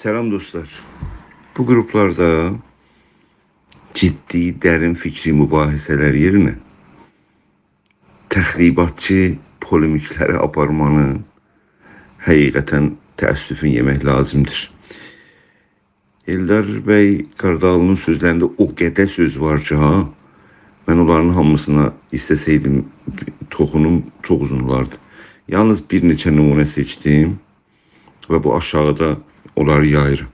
Selam dostlar. Bu gruplarda ciddi, derin fikri mübahisələr yerinə təxribatçı polemikləri aparmanın həqiqətən təəssüfün yemək lazımdır. Eldar bəy Qaradağlının sözlərində o qədər söz var ki, mən onların hamısına istəsəydim toxunum çox uzun olardı. Yalnız bir neçə nümunə seçdim və bu aşağıda onları yayırım.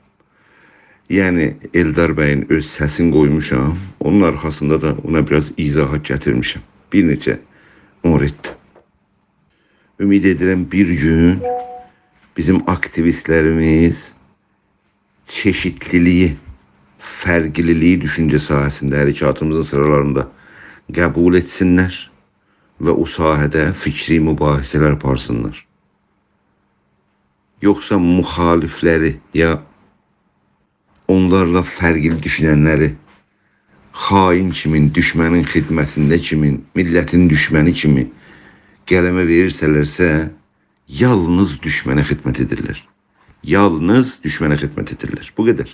Yəni Eldar bəyin öz səsini qoymuşam, onun arxasında da ona biraz izahat gətirmişəm. Bir neçə moretdə. Ümid edirəm bir gün bizim aktivistlərimiz çeşitliliyi, fərqliliyi düşüncə sahəsində hərəkatımızın sıralarında qəbul etsinlər və o sahədə fikri mübahisələr aparsınlar. Yoxsa müxalifləri ya onlarla fərqli düşünənləri xain kimin, düşmənin xidmətində kimin, millətin düşməni kimi qələmə verirsələrsə, yalnız düşmənə xidmət edirlər. Yalnız düşmənə xidmət edirlər. Bu qədər.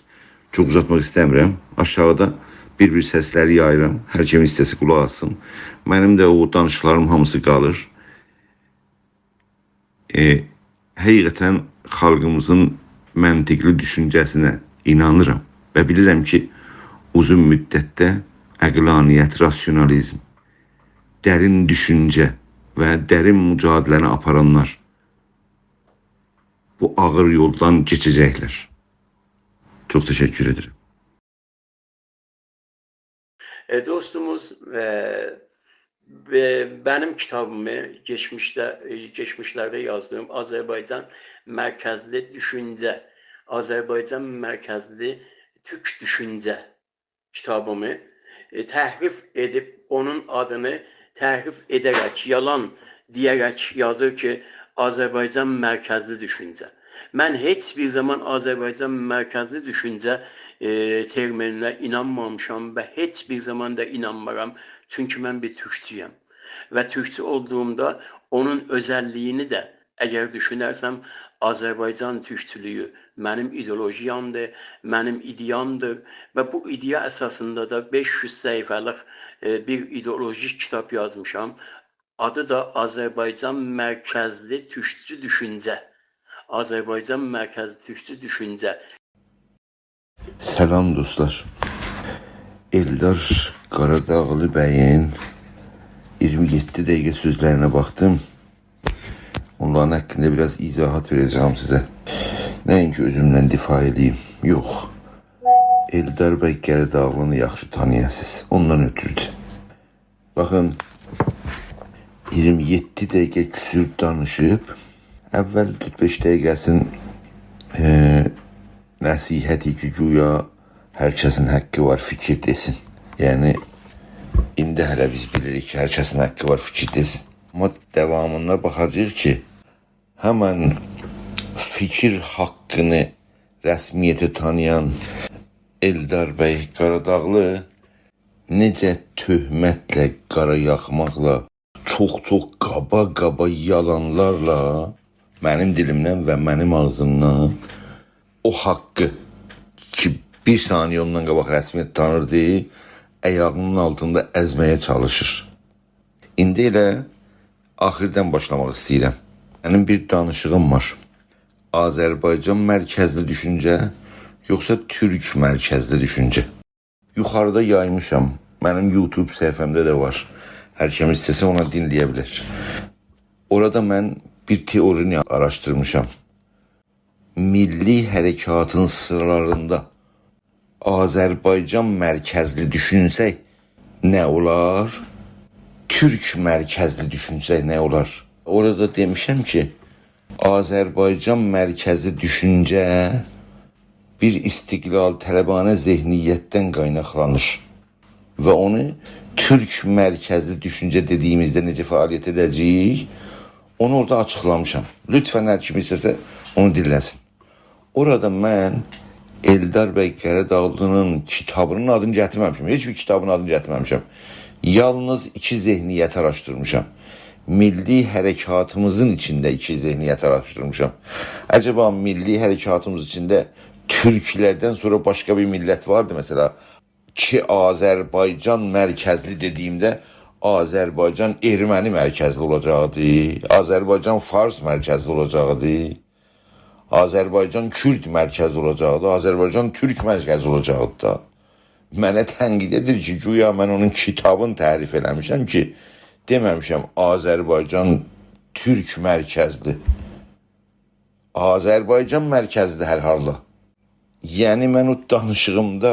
Çox uzatmaq istəmirəm. Aşağıda bir-bir səsləri yayıram. Hər kim istəsə qulaq assın. Mənim də o danışıqlarım hamısı qalır. Həqiqətən xalqımızın məntiqli düşüncəsinə inanıram və bilirəm ki, uzun müddətdə əqlaniyyət, rasyonalizm, dərin düşüncə və dərin mücadiləni aparanlar bu ağır yoldan keçəcəklər. Çok teşekkür ederim. Dostumuz benim kitabımı geçmişlerde yazdığım Azerbaycan Merkezli Düşünce, Azerbaycan Merkezli Türk Düşünce kitabımı təhrif edip onun adını təhrif ederek, yalan diyerek yazır ki Azerbaycan Merkezli Düşünce. Mən heç bir zaman Azerbaycan Merkezli Düşünce terminine inanmamışam və heç bir zaman da inanmaram. Çünkü mən bir Türkçüyəm. Və Türkçü olduğumda onun özelliğini də əgər düşünərsəm, Azerbaycan Türkçülüyü mənim ideolojiyamdır, mənim ideyamdır və bu ideya əsasında da 500 səhifəlik bir ideolojik kitap yazmışam. Adı da Azerbaycan Merkezli Türkçü Düşünce. Azerbaycan Merkezli Türkçü Düşünce. Selam dostlar. Eldar Qaradağlı bəyin 27 dəqiqə sözlerine baktım. Onların hakkında biraz izahat vereceğim size. Nəinki özümdən difa edeyim. Yox. Eldar bəy Qaradağlını yaxşı tanıyasınız. Ondan ötürdü. Bakın 27 dəqiqə küsür danışıb. Əvvəl 45 dəqiqəsin nəsihəti ki, güya hər kəsin haqqı var fikir desin. Yəni indi hələ biz bilirik ki, hər kəsin haqqı var fikir desin. Amma devamında baxacaq ki, həmən fikir haqqını rəsmiyyəti tanıyan Eldar bəy Qaradağlı necə töhmətlə, qara yaxmaqla, çox qaba yalanlarla mənim dilimdən və mənim ağzımdan o haqqı ki bir saniyə ondan qabaq rəsmiyyət tanırdı, ayağının altında əzməyə çalışır. İndi elə axirdən başlamaq istəyirəm. Mənim bir danışığım var. Azərbaycan mərkəzli düşüncə, yoxsa Türk mərkəzli düşüncə? Yuxarıda yaymışam. Mənim YouTube səhifəmdə də var. Hər kim istəsə ona dinləyə bilər. Orada mən bir teorini araşdırmışam. Milli hərəkatın sıralarında Azərbaycan mərkəzli düşünsək nə olar? Türk mərkəzli düşünsək nə olar? Orada demişəm ki, Azərbaycan mərkəzli düşüncə bir istiqlal tələbanə zehniyyətdən qaynaqlanır və onu Türk mərkəzli düşüncə dediyimizdə necə fəaliyyət edəcəyik, onu orada açıqlamışam. Lütfən hər kim istəsə onu dinləsin. Orada mən Eldar bəy Qaradağlının kitabının adını gətirməmişəm. Heç bir kitabın adını gətirməmişəm. Yalnız iki zehniyyət araşdırmışam. Milli hərəkatımızın içində iki zehniyyət araşdırmışam. Acaba milli hərəkatımız içində Türklerden sonra başka bir millet vardı mesela. Ki Azerbaycan merkezli dediğimde Azerbaycan Ermeni merkezli olacaktı. Azerbaycan Fars merkezli olacaktı. Azerbaycan Kürt merkezli olacaktı. Azerbaycan Türk merkezli olacaktı da. Mənə tənqid edir ki, güya mən onun kitabını tərif eləmişəm ki, deməmişəm Azərbaycan Türk mərkəzli. Azərbaycan mərkəzli hər halda. Yəni mən o danışığımda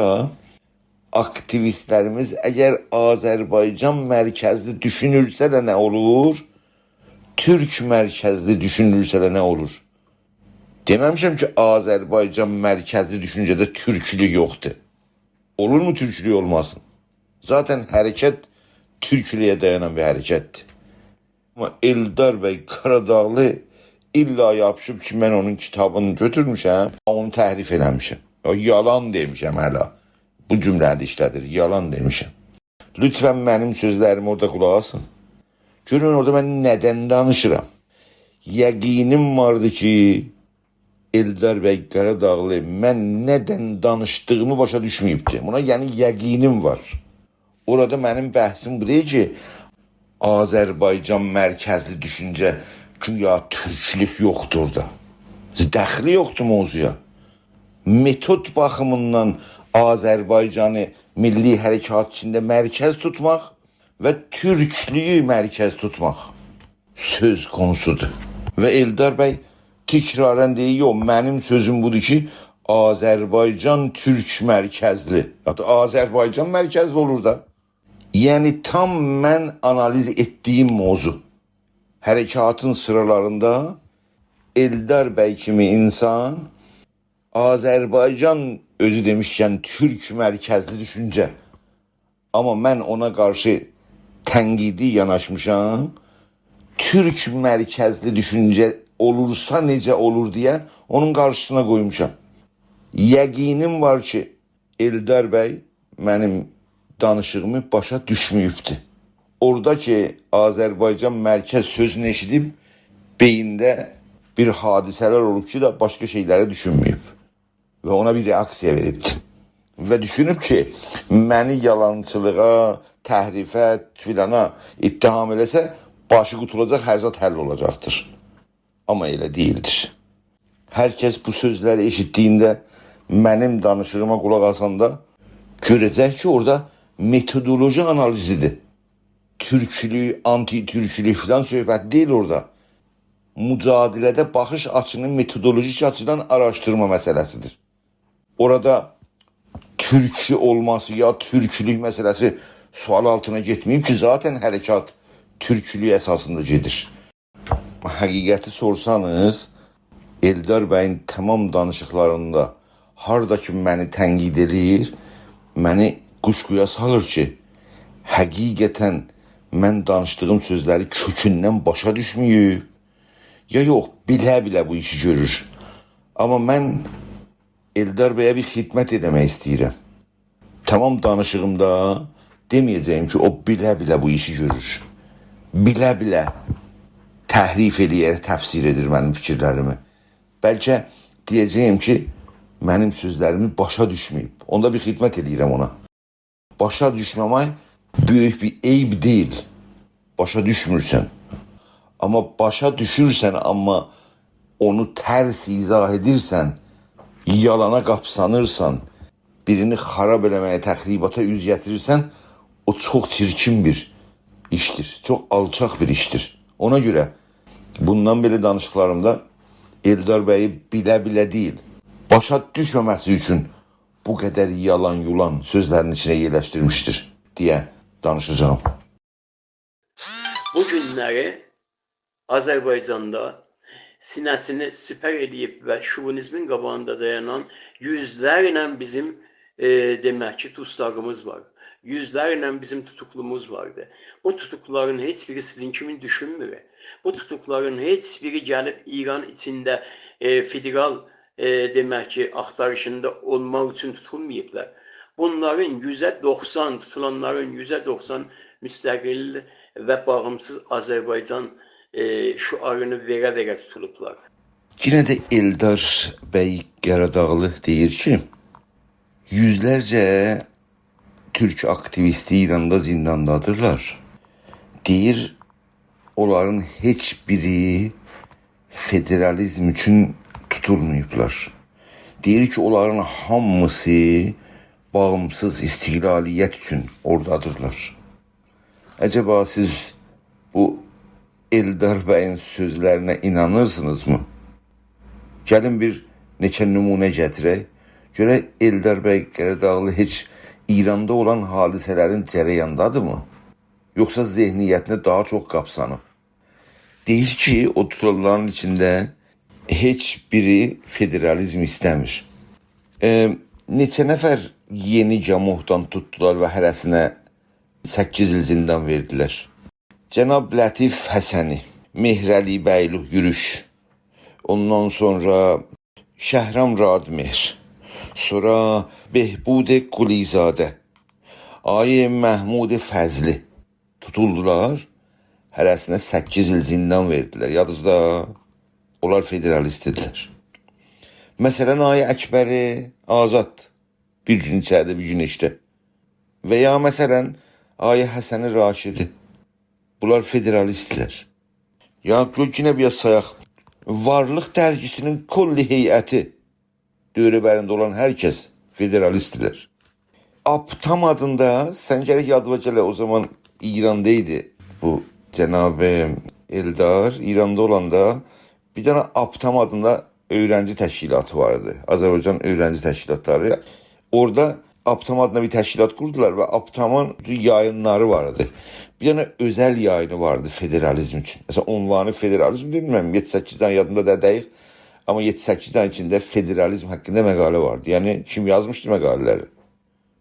aktivistlərimiz əgər Azərbaycan mərkəzli düşünürsə də nə olur? Türk mərkəzli düşünürsə də nə olur? Deməmişəm ki, Azərbaycan mərkəzli düşüncədə türklük yoxdur. Olur mu Türkçülük olmasın? Zaten hareket Türkçülüğe dayanan bir harekettir. Ama Eldar Bəy Qaradağlı illa yapışıb ki, mən onun kitabını götürmüşəm, onu təhrif eləmişəm. Yalan demişəm hələ. Bu cümlədə işlədir, yalan demişəm. Lütfen mənim sözlərimi orada qulaq asın. Görün orada mən nədən danışıram. Yəqinim vardı ki, Eldar Bəy Qaradağlı mən nədən danışdığımı başa düşməyibdi. Buna yəni yəqinim var. Orada mənim bəhsim bu deyil ki, Azərbaycan mərkəzli düşüncə güya türklük yoxdur orada. Dəxli yoxdur mövzuya. Metod baxımından Azərbaycanı milli hərəkat içində mərkəz tutmaq və türklüyü mərkəz tutmaq söz konusudur. Və Eldar Bəy tekraren deyir, yox, mənim sözüm budur ki, Azərbaycan Türk mərkəzli. Hatta Azərbaycan mərkəzli olur da. Yəni tam mən analiz etdiyim mövzu. Hərəkatın sıralarında Eldar Bəy kimi insan Azərbaycan özü demişkən Türk mərkəzli düşüncə. Amma mən ona qarşı tənqidi yanaşmışam. Türk mərkəzli düşüncə olursa necə olur deyə onun qarşısına qoymuşam. Yəqinim var ki, Eldar Bəy mənim danışığımı başa düşməyibdi. Orada ki, Azərbaycan mərkəz sözünü eşidib, beyində bir hadisələr olub ki, da başqa şeyləri düşünməyib. Və ona bir reaksiya veribdi. Və düşünüb ki, məni yalançılığa, təhrifə, filana ittiham eləsə, başı qutulacaq, hər zat həll olacaqdır. Amma elə deyildir. Hər kəs bu sözləri eşitdiyində, mənim danışığıma qulaq asanda görəcək ki, orada metodoloji analizidir. Türkçülük, anti-türkçülük filan söhbət deyil orada. Mücadilədə baxış açının metodolojik açıdan araşdırma məsələsidir. Orada türkçü olması ya türkçülük məsələsi sual altına getməyib ki, zaten hərəkat türkçülük əsasında gedir. Həqiqəti sorsanız, Eldar Bəyin tamam danışıqlarında harda ki məni tənqid edir, məni quşquya salır ki, həqiqətən mən danışdığım sözləri kökündən başa düşməyib, ya yox, bilə-bilə bu işi görür. Amma mən Eldar Bəyə bir xidmət edəmək istəyirəm. Tamam danışığımda deməyəcəyim ki, o bilə-bilə bu işi görür. Bilə-bilə təhrif eləyər, təfsir edir mənim fikirlərimi. Bəlkə deyəcəyim ki, mənim sözlərimi başa düşməyib. Onda bir xidmət eləyirəm ona. Başa düşməmək böyük bir eyb deyil. Başa düşmürsən. Amma başa düşürsən, amma onu tərs izah edirsən, yalana qapsanırsan, birini xarab eləməyə, təxribata üz gətirirsən, o çox çirkin bir işdir. Çox alçaq bir işdir. Ona görə bundan belə danışıqlarımda Eldar Bəyi bilə-bilə deyil, başa düşməməsi üçün bu qədər yalan-yulan sözlərin içine yerləşdirmişdir deyə danışacağım. Bu günləri Azərbaycanda sinəsini süpər edib və şovinizmin qabağında dayanan yüzlərlə bizim demək ki, dostlarımız var. Yüzlərlə bizim tutuklumuz vardı. O tutukluların heç biri sizin kimi düşünmür. Bu tutukluların heç biri gəlib İran içində federal demək ki, axtarışında olmaq üçün tutulmayıblar. Bunların %90, tutulanların %90 müstəqil və bağımsız Azərbaycan şüarını verə-verə tutulublar. Yine de Eldar Bəy Qaradağlı deyir ki, yüzlerce Türk aktivisti İran'da zindandadırlar. Deyir, onların heç biri federalizm üçün tutulmayıblar. Deyir ki, onların hamısı bağımsız istiqlaliyyət üçün oradadırlar. Acaba siz bu Eldar Bəy'in sözlerine inanırsınız mı? Gəlin bir neçə nümunə gətirək. Görə Eldar Bəy Qaradağlı heç İranda olan hadisələrin cərəyandadır mı? Yoxsa zehniyyətini daha çox qapsanıb? Deyir ki, o tutulanların içində heç biri federalizm istəmir. Neçə nəfər yeni Camuhdan tutdular və hərəsinə 8 il zindan verdilər. Cənab Lətif Həsəni, Mehrəli Bəylu Yürüş, ondan sonra Şəhram Radmer, sonra Behbud Qulizadə, Ayə Məhmud Fəzli tutuldular. Hərəsinə 8 il zindan verdilər. Yadınızda, onlar federalistdirlər. Məsələn, Ayə Əkbəri azad. Bir gün içəridə, bir gün işdə. Və ya məsələn, Ayə Həsəni Raşidi. Bunlar federalistdirlər. Ya yine bir sayaq. Varlıq dərgisinin kolli heyəti dövrəbərində olan hər kəs federalistdirlər. Aptam adında, sən gərək yadıma gələ, o zaman İrandaydı bu Cənab-ı Eldar. İranda olanda bir dənə Aptam adında öğrenci təşkilatı vardı. Azərbaycan öğrenci təşkilatları. Orada Aptam adına bir təşkilat kurdular və Aptamın yayınları vardı. Bir dənə özəl yayını vardı federalizm üçün. Mesela unvanı federalizm bilmirəm, 7-8-dən yadımda da deyil. Amma 7-8-dən içində federalizm haqqında məqalə vardı. Yəni kim yazmışdı məqalələri?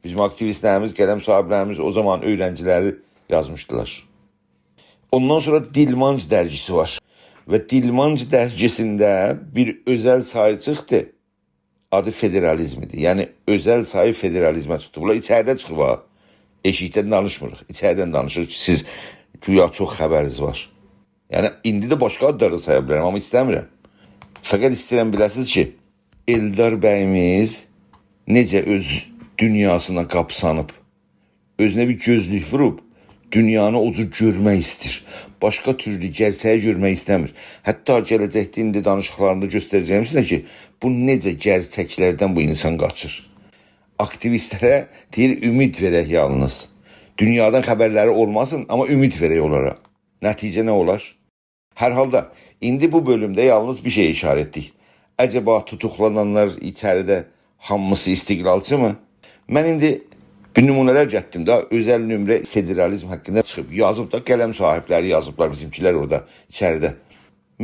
Bizim aktivistlərimiz, qələm sahiblərimiz, o zaman öğrenciləri yazmışdılar. Ondan sonra Dilmanc dərgisi var. Və Dilmanc dərgisində bir özəl sayı çıxdı. Adı federalizmidir. Yəni özəl sayı federalizmə çıxdı. Bunlar içəridə çıxıb ha. Eşikdən danışmırıq. İçəridən danışırıq ki, siz güya çox xəbəriniz var. Yəni indi də başqa adları saya bilərəm, amma istəmirəm. Fəqət istəyirəm biləsiniz ki, Eldar bəyimiz necə öz dünyasına qapsanıb, özünə bir gözlük vurub, dünyanı o cür görmək istir. Başqa türlü gerçəyi görmək istəmir. Hətta gələcəkdə indi danışıqlarında göstərəcəyim sizə ki, bu necə gerçəklərdən bu insan qaçır. Aktivistlərə deyir, ümid verək yalnız. Dünyadan xəbərləri olmasın, amma ümid verək onlara. Nəticə nə olar? Hər halda, indi bu bölümdə yalnız bir şey işarət etdik. Əcəba tutuqlananlar içəridə hamısı istiqlalçı mı? Mən indi bir nümunələr gətirdim da, özəl nömrə federalizm haqqında çıxıb, yazıb da, qələm sahibləri yazıblar bizimkilər orada, içəridə.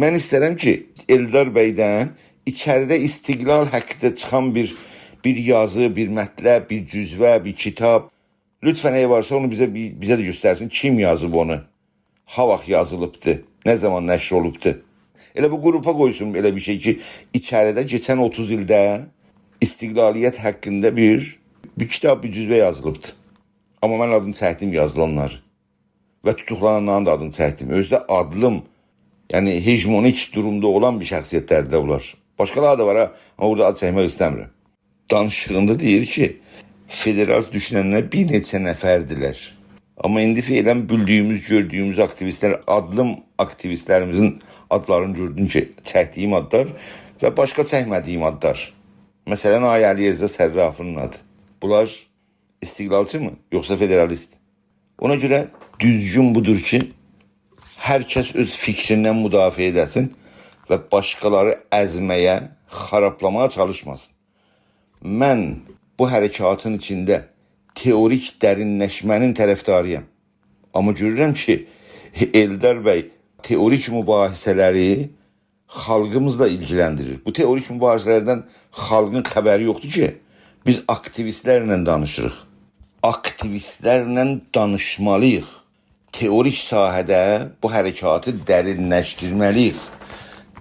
Mən istərəm ki, Eldar bəydən içəridə istiqlal haqqında çıxan bir yazı, bir mətləb, bir cüzvə, bir kitab. Lütfən eğer varsa onu bize de göstersin. Kim yazıb onu? Ha vaxt yazılıbdı? Ne zaman nəşr olubdu? Elə bu qrupa qoysun elə bir şey ki, içəridə keçən 30 ildə istiqlaliyyət haqqında bir kitab, bir cüzvə yazılıbdı. Amma mən adını çəkdim yazılanlar. Və tutuqlananların da adını çəkdim. Özdə adlım, yəni hegemonik durumda olan bir şəxsiyyətlərdə olar. Başqaları da var ha, amma orada ad çəkmək istəmirəm. Danışığında deyir ki, federal düşünənlər bir neçə nəfərdilər. Amma indi fiilən bildiyimiz, gördüyümüz aktivistlər, adlım aktivistlərimizin adlarını gördün ki, çəkdiyim adlar və başqa çəkmədiyim adlar. Məsələn, Ayəli Yerzə Sərrafının adı. Bunlar istiqlalçı mı, yoxsa federalist? Ona görə düzgün budur ki, hər kəs öz fikrindən müdafiə edəsin və başqaları əzməyə, xarablamaya çalışmasın. Mən bu hərəkatın içində teorik dərinləşmənin tərəfdarıyam. Amma görürəm ki, Eldar bəy teorik mübahisələri xalqımızla ilgiləndirir. Bu teorik mübahisələrdən xalqın xəbəri yoxdur ki, biz aktivistlərlə danışırıq. Aktivistlərlə danışmalıyıq. Teorik sahədə bu hərəkatı dərinləşdirməliyik.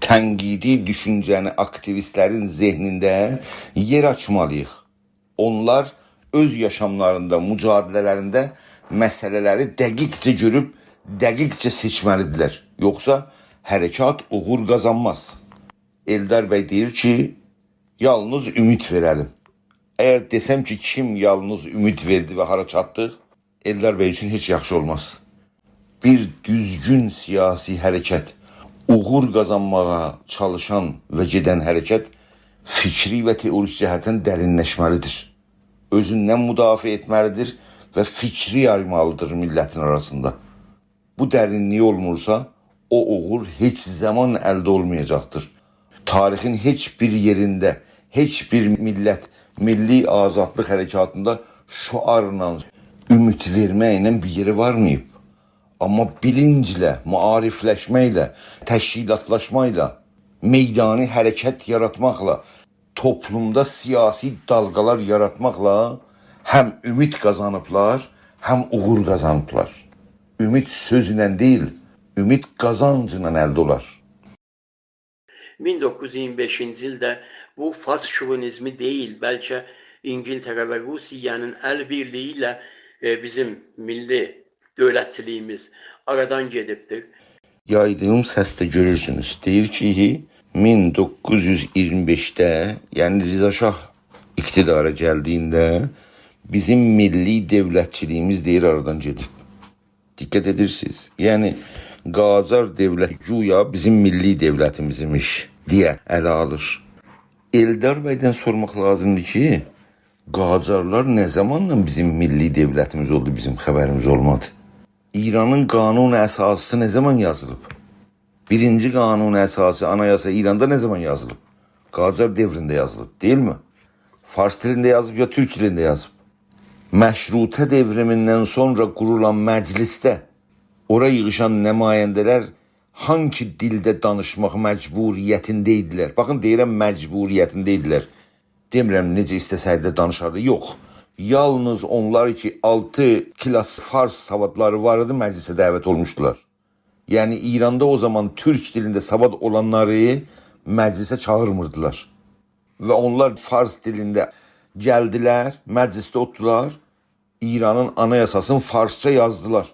Tənqidi düşüncəni aktivistlərin zehnində yer açmalıyıq. Onlar öz yaşamlarında, mücadilələrində məsələləri dəqiqcə görüb, dəqiqcə seçməlidirlər. Yoxsa hərəkat uğur qazanmaz. Eldar bəy deyir ki, yalnız ümid verəlim. Əgər desəm ki, kim yalnız ümid verdi və hara çatdıq, Eldar bəy üçün heç yaxşı olmaz. Bir düzgün siyasi hərəkət, uğur qazanmağa çalışan və gedən hərəkət fikri və teorik cəhətdən dərinləşməlidir. Özündən müdafiə etməlidir və fikri yaymalıdır millətin arasında. Bu dərinliyi olmursa, o uğur heç zaman əldə olmayacaqdır. Tarixin heç bir yerində, heç bir millət milli azadlıq hərəkatında şuarla, ümid verməklə bir yeri varmayıb. Amma bilinclə, maarifləşməklə, təşkilatlaşmayla, meydani hərəkət yaratmaqla, toplumda siyasi dalgalar yaratmaqla həm ümid qazanıblar, həm uğur qazanıblar. Ümid sözlə deyil, ümid qazancla əldə olar. 1925-ci ildə bu fas şovinizmi deyil, bəlkə İngiltərə və Rusiyanın əl birliyi ilə bizim milli dövlətçiliyimiz aradan gedibdir. Yaydığım səsdə görürsünüz. Deyir ki, 1925-də, yəni Rza Şah iqtidara gəldiyində bizim milli dövlətçiliyimiz deyir aradan gedib. Diqqət edirsiniz. Yəni Qacar dövləti güya bizim milli dövlətimizmiş deyə ələ alır. Eldar bəydən sormaq lazımdır ki, Qacarlar nə zamanla bizim milli dövlətimiz oldu, bizim xəbərimiz olmadı? İranın qanun əsası nə zaman yazılıb? Birinci qanun əsası, anayasa İranda nə zaman yazılıb? Qacar devrində yazılıb, deyilmi? Fars dilində yazıb ya Türk dilində yazıb? Məşrutə devrimindən sonra qurulan məclisdə ora yığışan nümayəndələr hangi dildə danışmaq məcburiyyətində idilər? Baxın, deyirəm məcburiyyətində idilər. Demirəm necə istəsəydi danışardı, yox. Yalnız onlar ki 6 kilas fars savadları var idi, məclisə dəvət olmuşdular. Yəni İranda o zaman Türk dilində savad olanları məclisə çağırmırdılar. Və onlar fars dilində gəldilər, məclisdə oturdular, İranın anayasasını farsça yazdılar.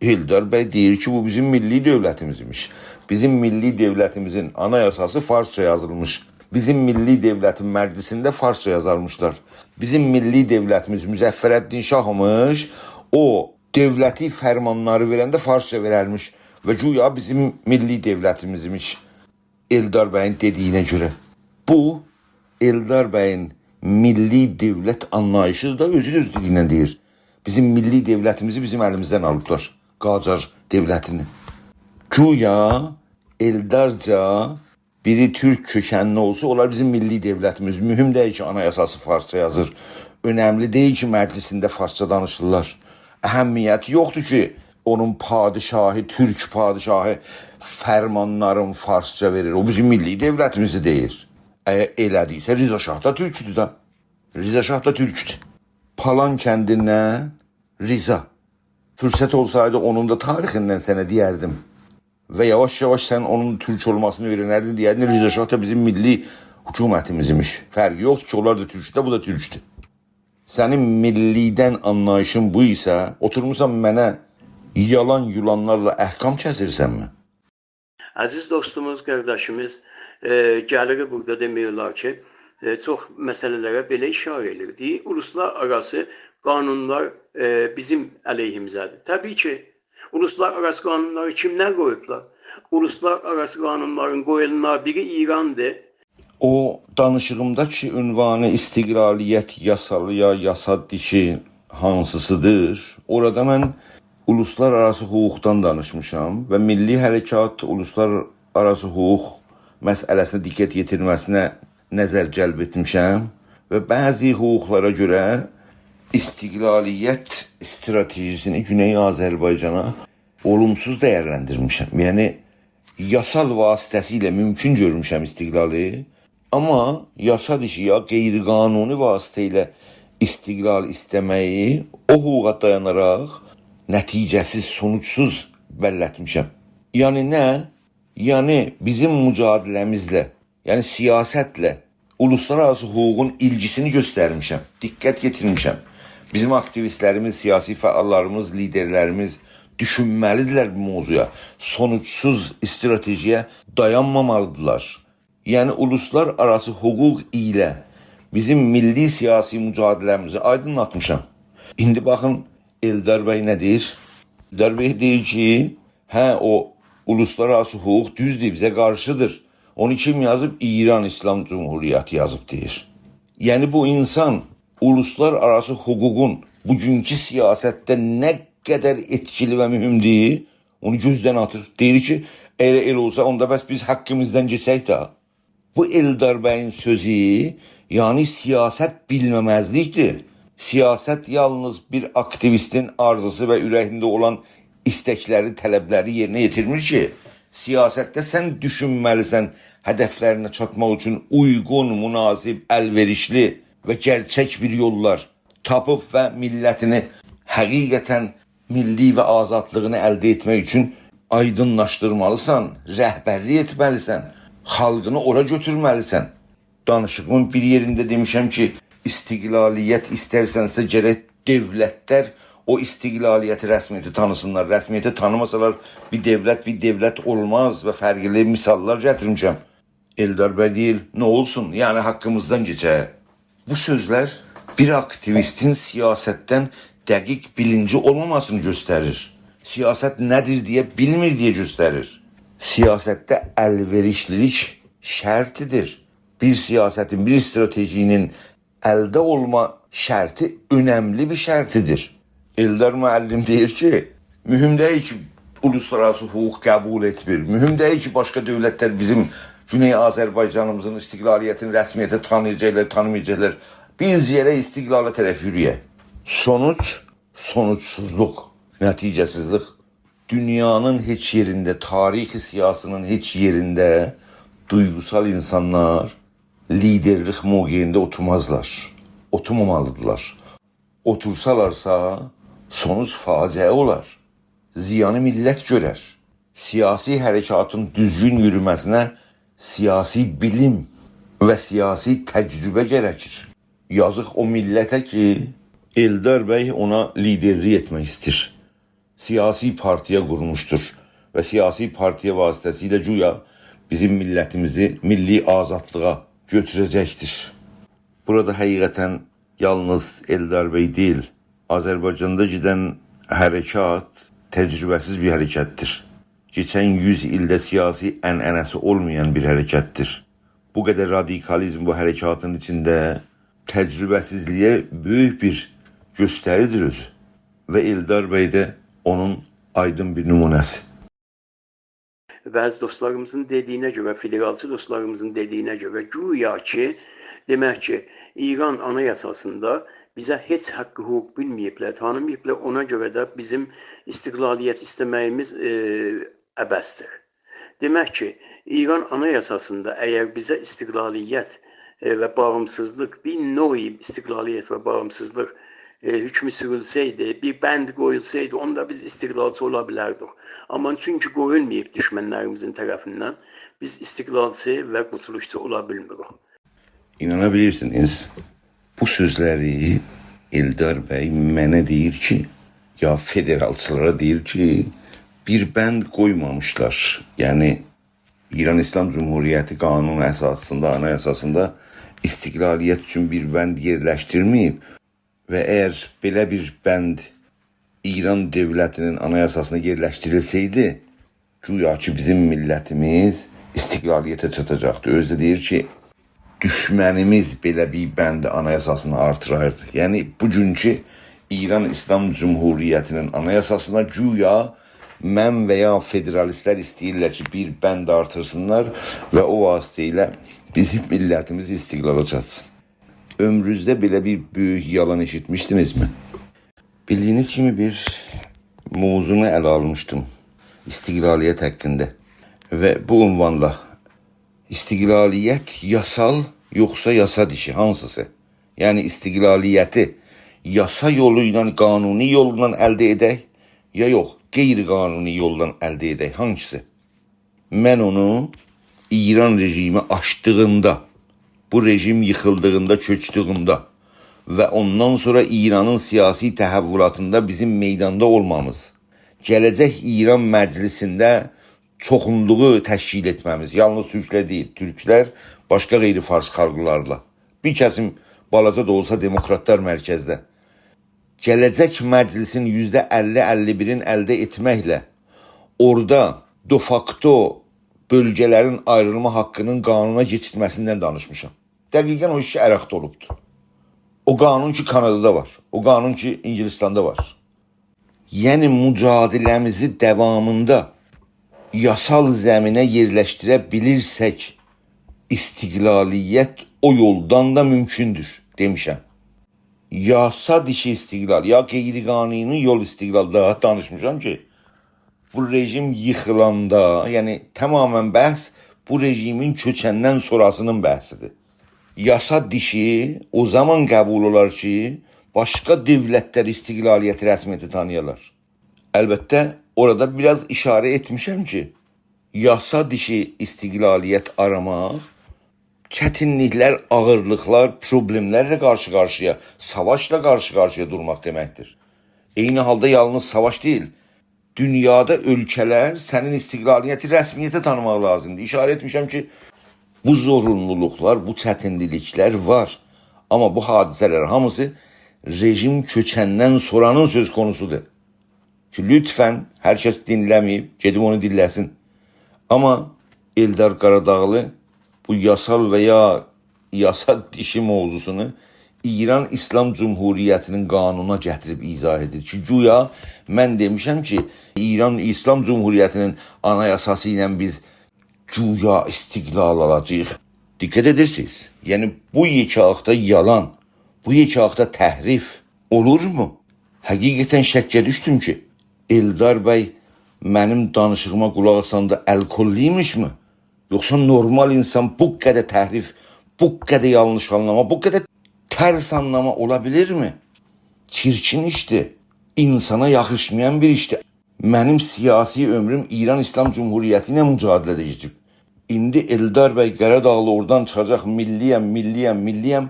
Eldar bəy deyir ki, bu bizim milli dövlətimizmiş. Bizim milli dövlətimizin anayasası farsça yazılmış. Bizim milli dövlətin məclisində farsça yazarmışlar. Bizim milli dövlətimiz Müzəffərəddin Şahmış, o dövləti fərmanları verəndə farsça verərmiş. Və güya bizim milli dövlətimizmiş Eldar bəyin dediyinə görə. Bu, Eldar bəyin milli dövlət anlayışı da özü öz dilindən deyir. Bizim milli dövlətimizi bizim əlimizdən alıblar. Qacar dövlətini. Güya Eldarca biri Türk kökənli olsa, onlar bizim milli dövlətimiz. Mühüm deyil ki, anayasası farsça yazır. Önəmli deyil ki, məclisində farsça danışırlar. Əhəmiyyəti yoxdur ki, onun padişahı, Türk padişahı fərmanların farsça verir. O bizim milli dövlətimizi deyir. Əgər elədiysə, Rza Şah da Türkdür da. Rza Şah da Türkdür. Palan kəndindən Rza. Fürsət olsaydı onun da tarixindən sənə deyərdim. Və yavaş-yavaş sən onun Türk olmasını öyrənərdin, deyərdin, Rza Şah da bizim milli hökumətimizmiş. Fərqi yoxdur ki, onlar da Türkdür, bu da Türkdür. Sənin millidən anlayışın bu isə, oturmuşsan mənə yalan yulanlarla əhkam kəsirsənmi? Əziz dostumuz, qardaşımız gəlir burada demirlər ki, çox məsələlərə belə işarə edirdi. Uluslar arası qanunlar bizim əleyhimizədir. Təbii ki, uluslar arası qanunları kimlər qoyublar? Uluslar arası qanunların qoyulanlar biri İrandır. O danışığımdakı ünvanı istiqlaliyyət yasalı ya yasa dişi hansısıdır? Orada mən uluslar arası hüquqdan danışmışam və milli hərəkat uluslar arası hüquq məsələsinə diqqət yetirməsinə nəzər cəlb etmişəm və bəzi hüquqlara görə istiqlaliyyət stratejisini Güney Azərbaycana olumsuz dəyərləndirmişəm. Yəni yasal vasitəsilə mümkün görmüşəm istiqlali, amma yasa dışı ya qeyri-qanuni vasitə ilə istiqlal istəməyi o hüquqa dayanaraq nəticəsiz, sonuçsuz bəllətmişəm. Yəni nə? Yəni bizim mücadiləmizlə, yəni siyasətlə uluslararası hüququn ilgisini göstərmişəm, diqqət yetirmişəm. Bizim aktivistlərimiz, siyasi fəallarımız, liderlərimiz düşünməlidirlər bu mövzuya. Sonuçsuz stratejiyə dayanmamalıdırlar. Yəni uluslararası hüquq ilə bizim milli siyasi mücadiləmizi aydınlatmışam. İndi baxın Eldar bəy nə deyir? Eldar bəy deyir ki, hə o uluslararası hüquq düzdür, bizə qarşıdır. Onu kim yazıb? İran İslam Cumhuriyyəti yazıb deyir. Yəni bu insan uluslararası hüququn bugünkü siyasətdə nə qədər etkili və mühümdür, onu gözdən atır. Deyir ki, elə el olsa onda bəs biz haqqımızdan geçək də. Bu Eldar bəyin sözü, yəni siyasət bilməməzlikdir. Siyasət yalnız bir aktivistin arzusu və ürəyində olan istəkləri, tələbləri yerinə yetirmir ki, siyasətdə sən düşünməlisən hədəflərinə çatmaq üçün uyğun, münasib, əlverişli və gerçək bir yollar tapıb və millətini həqiqətən milli və azadlığını əldə etmək üçün aydınlaşdırmalısan, rəhbərlik etməlisən, xalqını ora götürməlisən. Danışığımın bir yerində demişəm ki, istiqlaliyyət istərsənsə gərək dövlətlər o istiqlaliyyəti, rəsmiyyəti tanısınlar. Rəsmiyyəti tanımasalar bir dövlət olmaz və fərqli misallar gətirmişəm. Eldar bəy deyil, nə olsun, yəni haqqımızdan keçək. Bu sözlər bir aktivistin siyasətdən dəqiq bilinci olmamasını göstərir. Siyasət nədir deyə bilmir deyə göstərir. Siyasətdə əlverişlilik şərtidir. Bir siyasətin, bir stratejinin əldə olma şərti önəmli bir şərtidir. Eldar müəllim deyir ki, mühüm deyil ki, uluslararası hüquq qəbul etmir. Mühüm deyil ki, başqa dövlətlər bizim Güney Azərbaycanımızın istiqlaliyyətini, rəsmiyyəti tanıyacaqlar, tanımayacaqlar. Biz yerə istiqlala tərəf yürüyək. Sonuç, sonuçsuzluq, nəticəsizlik. Dünyanın heç yerində, tarixi siyasının heç yerində duygusal insanlar liderlik mövqeyində oturmazlar. Oturmamalıdırlar. Otursalarsa sonuç faciə olar. Ziyanı millət görər. Siyasi hərəkatın düzgün yürüməsinə siyasi bilim və siyasi təcrübə gərəkir. Yazıq o millətə ki, Eldar bəy ona liderlik etmək istir. Siyasi partiya qurmuşdur və siyasi partiya vasitəsilə güya bizim millətimizi milli azadlığa götürəcəkdir. Burada həqiqətən yalnız Eldar bəy deyil, Azərbaycanda gedən hərəkat təcrübəsiz bir hərəkətdir. Keçən 100 ildə siyasi ənənəsi olmayan bir hərəkətdir. Bu qədər radikalizm bu hərəkatın içində təcrübəsizliyə böyük bir göstəridir özü. Və Eldar bəy də onun aydın bir nümunəsi. Bəzi dostlarımızın dediyinə görə, federalçı dostlarımızın dediyinə görə güya ki, demək ki, İran anayasasında bizə heç haqqı hüquq bilməyiblər, tanımayıblar, ona görə də bizim istiqlaliyyət istəməyimiz əbəsdir. Demək ki, İran anayasasında əgər bizə istiqlaliyyət və bağımsızlıq, bir növ istiqlaliyyət və bağımsızlıq hükmü sürülsəydi, bir bənd qoyulsaydı, onda biz istiqlalçı ola bilərdik. Amma çünki qoyulmayıb düşmənlərimizin tərəfindən, biz istiqlalçı və qurtuluşçu ola bilmirik. İnanabilirsiniz, bu sözləri Eldar bəy mənə deyir ki, ya federalçılara deyir ki, bir bənd qoymamışlar. Yəni, İran İslam Cumhuriyyəti qanunu əsasında, anayasasında istiqlaliyyət üçün bir bənd yerləşdirməyib və əgər belə bir bənd İran dövlətinin anayasasına yerləşdirilsəydi, güya ki bizim millətimiz istiqlaliyyətə çatacaqdı. Özü deyir ki, düşmənimiz belə bir bəndi anayasasını artırardı. Yəni, bugünkü İran İslam Cumhuriyyətinin anayasasına güya mən və ya federalistlər istəyirlər ki, bir bənd artırsınlar və o vasitə ilə bizim millətimiz istiqlala çatsın. Ömrünüzdə belə bir böyük yalan eşitmişdinizmi? Bildiyiniz kimi bir mövzunu ələ almışdım istiqlaliyyət haqqında və bu ünvanla istiqlaliyyət yasal yoxsa yasa dişi hansısı? Yəni istiqlaliyyəti yasa yolu ilə, qanuni yolla əldə edək ya yox, qeyri-qanuni yolla əldə edək, hangisi? Mən onu İran rejimi aşdığında, bu rejim yıxıldığında, köçdüyündə və ondan sonra İranın siyasi təhəvvülatında bizim meydanda olmamız, gələcək İran məclisində çoxunluğu təşkil etməmiz. Yalnız türklər deyil, türklər başqa qeyri-fars xalqlarla. Bir kəsim balaca da olsa demokratlar mərkəzdə. Gələcək məclisin %50-51-in əldə etməklə orada de facto bölgələrin ayrılma haqqının qanuna keçirilməsindən danışmışam. Dəqiqən o iş ərəqdə olubdur. O qanun ki Kanadada var. O qanun ki İngilistanda var. Yəni mücadiləmizi davamında yasal zəminə yerləşdirə bilirsək, istiqlaliyyət o yoldan da mümkündür demişəm. Yasa dişi istiqlal, ya qeyri-qanuni yol istiqlalda danışmışam ki, bu rejim yıxılanda, yəni tamamən bəhs bu rejimin köçəndən sonrasının bəhsidir. Yasa dişi o zaman qəbul olar ki, başqa dövlətlər istiqlaliyyəti rəsmiyyəti tanıyarlar. Əlbəttə, orada biraz işarə etmişəm ki, yasa dişi istiqlaliyyət aramaq, çətinliklər, ağırlıqlar, problemlərlə qarşı-qarşıya, savaşla qarşı-qarşıya durmaq deməkdir. Eyni halda yalnız savaş deyil, dünyada ölkələr sənin istiqlaliyyəti rəsmiyyətə tanımaq lazımdır. İşarə etmişəm ki, bu zorunluluqlar, bu çətinliklər var. Amma bu hadisələr hamısı rejim köçəndən sonranın söz konusudur. Ki, lütfən, hər kəs dinləməyib, gedib onu dinləsin. Amma Eldar Qaradağlı bu yasal və ya yasa dişi mövzusunu İran İslam Cumhuriyyətinin qanununa gətirib izah edir ki, güya mən demişəm ki, İran İslam Cumhuriyyətinin anayasası ilə biz güya istiqlal alacağıq. Diqqət edirsiniz. Yəni bu yekağıqda yalan, bu yekağıqda təhrif olurmu? Həqiqətən şəkkə düşdüm ki, Eldar bəy mənim danışığıma qulaq asanda əlkolliymişmi? Yoxsa normal insan bu qədər təhrif, bu qədər yanlış anlama, bu qədər tərs anlama ola bilirmi? Çirkin işdir. İnsana yaxışmayan bir işdir. Mənim siyasi ömrüm İran İslam Cumhuriyyəti ilə mücadilədə keçib. İndi Eldar bəy Qaradağlı oradan çıxacaq milliyəm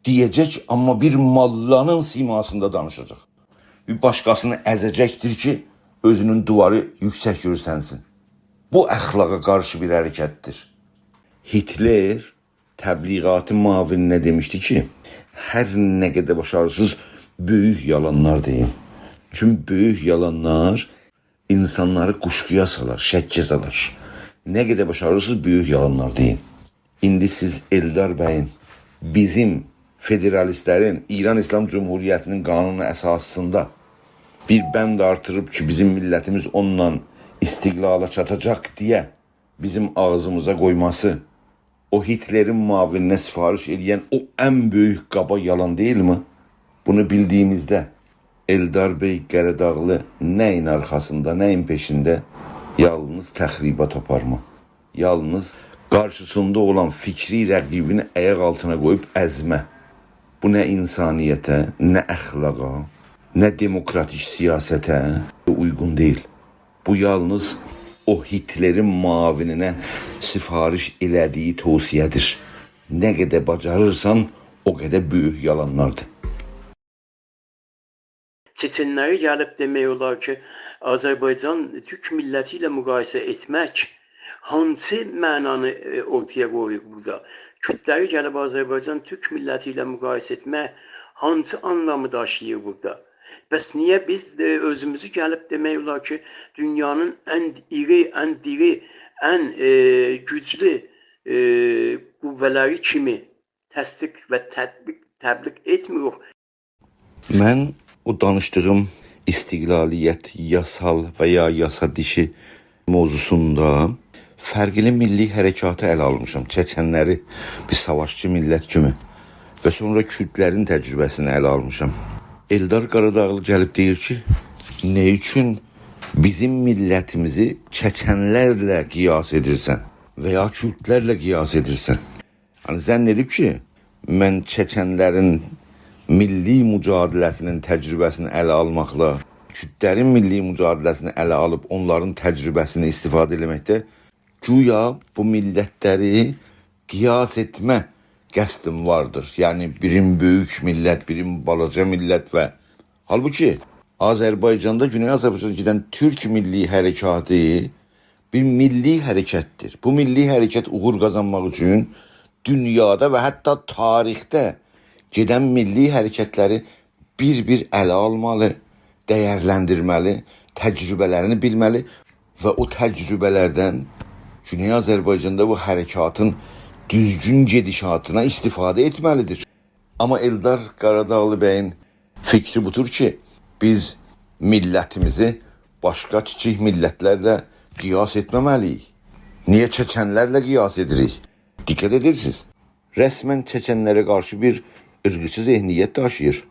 deyəcək, amma bir mallanın simasında danışacaq. Bir başqasını əzəcəkdir ki, özünün duvarı yüksək görsənsin. Bu əxlaqa qarşı bir hərəkətdir. Hitler təbliğatı mavininə demişdi ki, hər nə qədər başarısız böyük yalanlar deyin. Çünki böyük yalanlar insanları quşquya salar, şəkkə salar. Nə qədər başarısız böyük yalanlar deyin. İndi siz Eldar bəyin, bizim federalistlərin, İran İslam Cumhuriyyətinin qanunu əsasında bir bənd artırıb ki, bizim millətimiz onunla istiqlala çatacaq deyə bizim ağzımıza qoyması, o Hitlerin mavininə sifariş edən o ən böyük qaba yalan deyilmi? Bunu bildiyimizdə Eldar bəy Qaradağlı nəyin arxasında, nəyin peşində? Yalnız təxribat aparma. Yalnız qarşısında olan fikri rəqibini ayaq altına qoyub əzmə. Bu nə insaniyyətə, nə əxlaqa, nə demokratik siyasətə uyğun deyil. Bu yalnız o Hitlerin mavininə sifariş elədiyi tövsiyədir. Nə qədər bacarırsan, o qədər böyük yalanlardır. Çeçenləri gəlib demək olar ki, Azərbaycan Türk milləti ilə müqayisə etmək hansı mənanı ortaya qoyur burada? Kürdləri gəlib Azərbaycan Türk milləti ilə müqayisə etmək hansı anlamı daşıyır burada? Bəs niyə biz özümüzü gəlib demək olar ki, dünyanın ən iri, ən diri, ən güclü qüvvələri kimi təsdiq və təbliğ etmirik? Mən o danışdığım istiqlaliyyət, yasal və ya yasa dişi mövzusunda fərqli milli hərəkatı ələ almışam. Çəçənləri bir savaşçı millət kimi və sonra Kürdlərin təcrübəsini ələ almışam. Eldar Qaradağlı gəlib deyir ki, nə üçün bizim millətimizi çəçənlərlə qiyas edirsən və ya Kürdlərlə qiyas edirsən? Yəni, zənn edib ki, mən çəçənlərin milli mücadiləsinin təcrübəsini ələ almaqla, Kürdlərin milli mücadiləsini ələ alıb onların təcrübəsini istifadə etməkdə güya bu millətləri qiyas etmə qəsdim vardır. Yəni birim böyük millət, birim balaca millət və halbuki Azərbaycanda, Güney Azərbaycanda gedən Türk milli hərəkatı bir milli hərəkətdir. Bu milli hərəkət uğur qazanmaq üçün dünyada və hətta tarixdə gedən milli hərəkətləri bir-bir ələ almalı, dəyərləndirməli, təcrübələrini bilməli və o təcrübələrdən Güney Azərbaycanda bu hərəkatın düzgün gedişatına istifadə etməlidir. Amma Eldar Qaradağlı bəyin fikri budur ki, biz millətimizi başqa kiçik millətlərlə qiyas etməməliyik. Niyə çeçenlərlə qiyas edirik? Dikkat edirsiniz. Resmen çeçenlərə qarşı bir ırqçı zehniyyət daşıyır.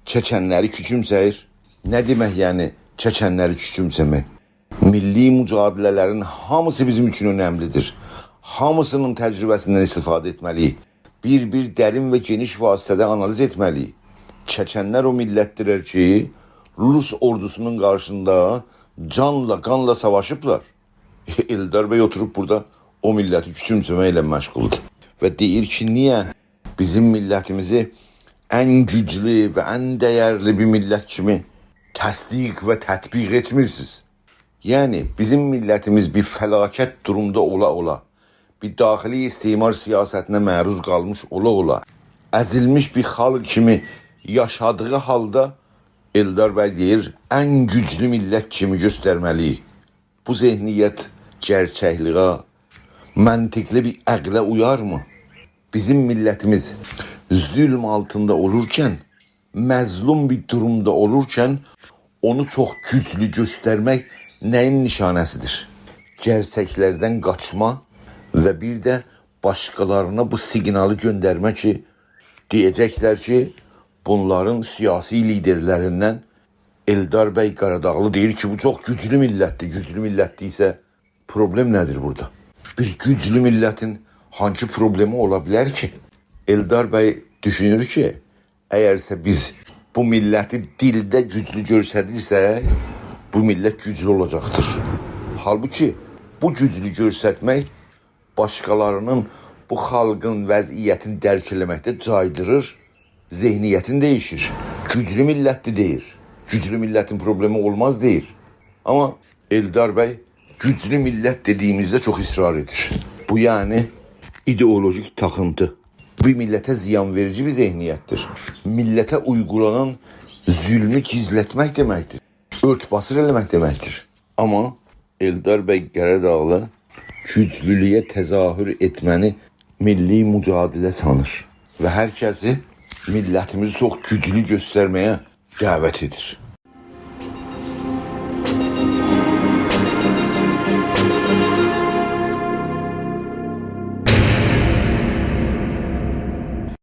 Çeçenləri küçümsəyir. Nə demək yəni çeçenləri küçümsəmək? Milli mücadelələrin hamısı bizim üçün önəmlidir. Hamısının təcrübəsindən istifadə etməliyik. Bir dərin və geniş vasitədə analiz etməliyik. Çeçenlər o millətdirlər ki, Rus ordusunun qarşısında canla qanla savaşıblar. Eldar bəy oturub burada o milləti küçümsəməklə məşğuldur. Və deyir ki, niyə bizim millətimizi ən güclü və ən dəyərli bir millət kimi təsdiq və tətbiq etmirsiniz? Yəni, bizim millətimiz bir fəlakət durumda ola-ola, bir daxili istimar siyasətinə məruz qalmış ola-ola, əzilmiş bir xalq kimi yaşadığı halda Eldar bəy deyir, ən güclü millət kimi göstərməliyik. Bu zehniyyət gerçəkliğə, məntiqli bir əqlə uyarmı? Bizim millətimiz zülm altında olurkən, məzlum bir durumda olurkən, onu çox güclü göstərmək nəyin nişanəsidir? Gerçəklərdən qaçma və bir də başqalarına bu siqnalı göndərmə ki, deyəcəklər ki, bunların siyasi liderlərindən Eldar bəy Qaradağlı deyir ki, bu çox güclü millətdir. Güclü millətdir isə problem nədir burada? Bir güclü millətin hangi problemi ola bilər ki? Eldar bəy düşünür ki, əgərsə biz bu milləti dildə güclü göstərirsək, bu millət güclü olacaqdır. Halbuki bu güclü göstərmək başqalarının bu xalqın vəziyyətini dərk eləməkdə caydırır, zehniyyətin dəyişir. Güclü millətdir deyir. Güclü millətin problemi olmaz deyir. Amma Eldar bəy güclü millət dediyimizdə çox israr edir. Bu yəni ideolojik taxıntı. Bu millətə ziyan verici bir zehniyyətdir. Millətə uygulanan zülmü gizlətmək deməkdir. Örtbasır eləmək deməkdir. Amma Eldar bəy Qaradağlı güclülüyə təzahür etməni milli mücadilə sanır və hər kəsi millətimizi çox güclü göstərməyə dəvət edir.